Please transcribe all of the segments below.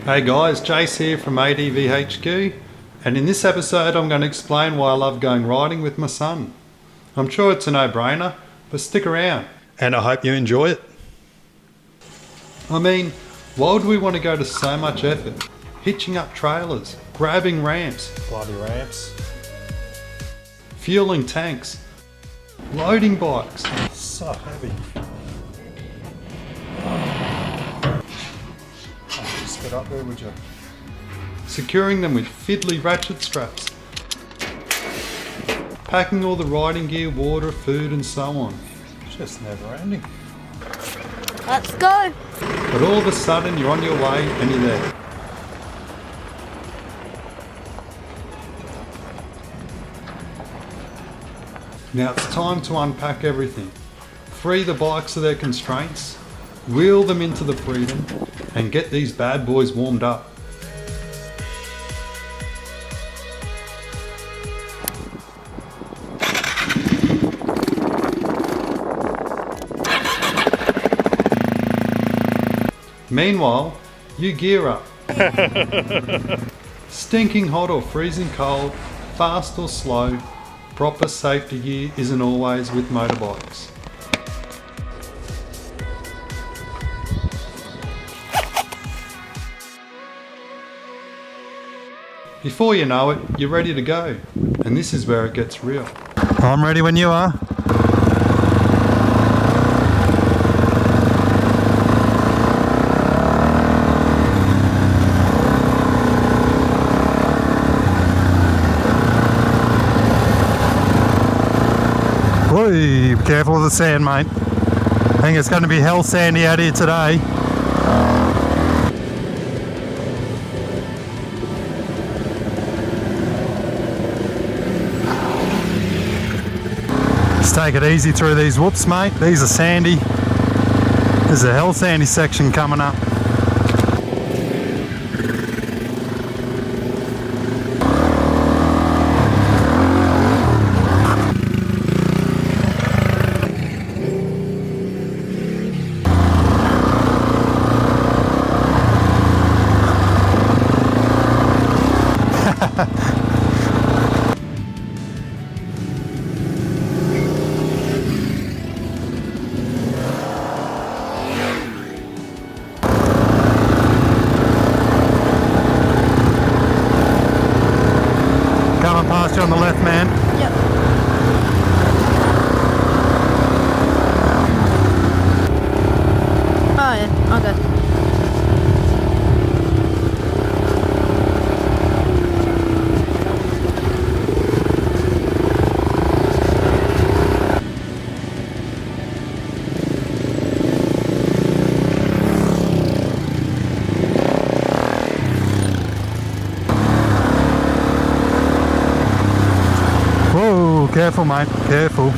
Hey guys, Jace here from ADVHQ, and in this episode I'm going to explain why I love going riding with my son. I'm sure it's a no-brainer, but stick around, and I hope you enjoy it. I mean, why would we want to go to so much effort? Hitching up trailers, grabbing ramps, Bloody ramps. fueling tanks, loading bikes, So heavy. Just get up there, would you? securing them with fiddly ratchet straps, packing all the riding gear, water, food and so on. Just never ending. Let's go. But all of a sudden you're on your way and you're there. Now it's time to unpack everything. Free the bikes of their constraints, wheel them into the freedom, and get these bad boys warmed up. Meanwhile, you gear up. Stinking hot or freezing cold, fast or slow, proper safety gear isn't always with motorbikes. Before you know it, you're ready to go, and this is where it gets real. I'm ready when you are. Be careful with the sand, mate. I think it's going to be hell sandy out here today. Just take it easy through these whoops, mate. These are sandy. There's a hell sandy section coming up. Coming past you on the left, man. Yep. Oh yeah, okay. Whoa, careful, mate, careful.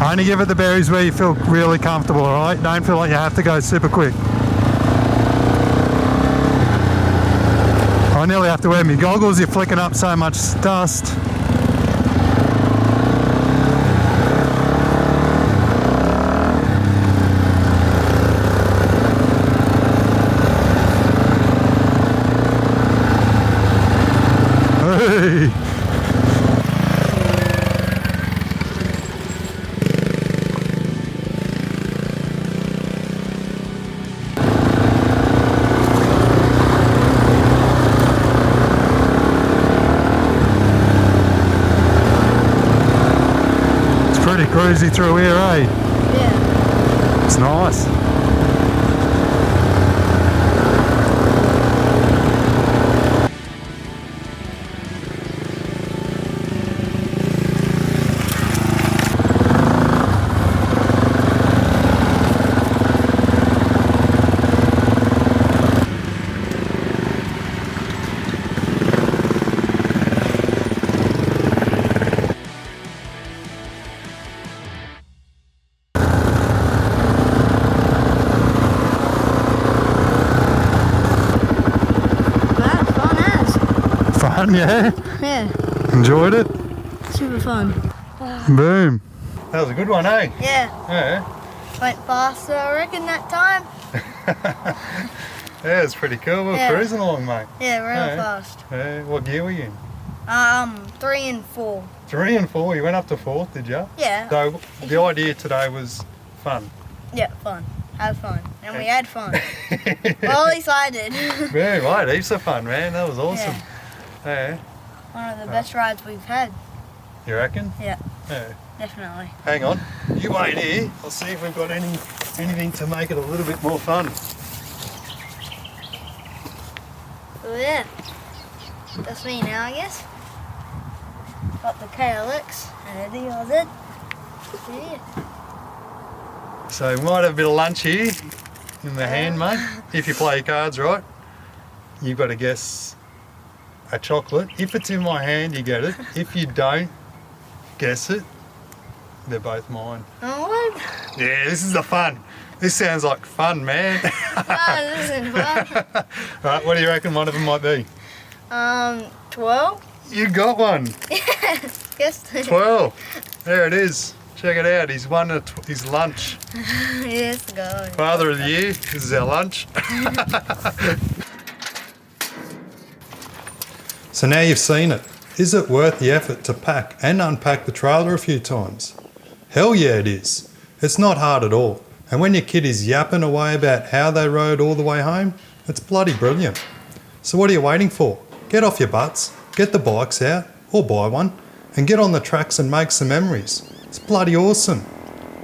Only give it the berries where you feel really comfortable, alright? Don't feel like you have to go super quick. I nearly have to wear my goggles, you're flicking up so much dust. Hey! It's pretty cruisy through here, eh? Yeah. It's nice. Fun, yeah? Yeah. Enjoyed it? Super fun. Boom. That was a good one, eh? Yeah. Yeah. Went faster, I reckon, that time. Yeah, it's pretty cool. We're Yeah. cruising along, mate. Yeah, real Yeah. fast. Yeah, what gear were you in? 3 and 4. 3 and 4. You went up to 4th, did you? Yeah. So the idea today was fun. Yeah, fun. Have fun. And we had fun. Well, at least I did. Yeah, right. Heaps of fun, man. That was awesome. Yeah. One of the best rides we've had. You reckon? Yeah, Yeah. definitely. Hang on. You wait here. I'll see if we've got anything to make it a little bit more fun. So yeah, that's me now, I guess. Got the KLX and the DRZ. Yeah. So we might have a bit of lunch here in the hand, mate. If you play your cards right, you've got to guess a chocolate. If it's in my hand, you get it. If you don't guess it, they're both mine. Oh, what? Yeah, this is the fun. This sounds like fun, man. Oh, this isn't fun. Right, what do you reckon one of them might be? 12? You got one. Guess 12. There it is. Check it out. He's won his lunch. Yes, go. Father of the year. This is our lunch. So now you've seen it. Is it worth the effort to pack and unpack the trailer a few times? Hell yeah it is. It's not hard at all. And when your kid is yapping away about how they rode all the way home, it's bloody brilliant. So what are you waiting for? Get off your butts, get the bikes out, or buy one, and get on the tracks and make some memories. It's bloody awesome.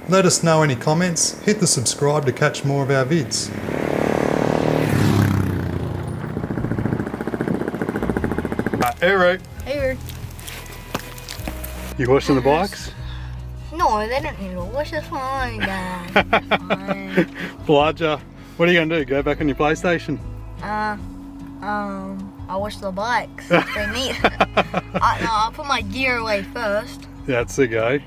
Let us know any comments, hit the subscribe to catch more of our vids. Hey, Root. Here. You washing the bikes? No, they don't need to wash this one, guys. Fine. Bludger. What are you going to do? Go back on your PlayStation? I wash the bikes. They need. No, I'll put my gear away first. That's the go.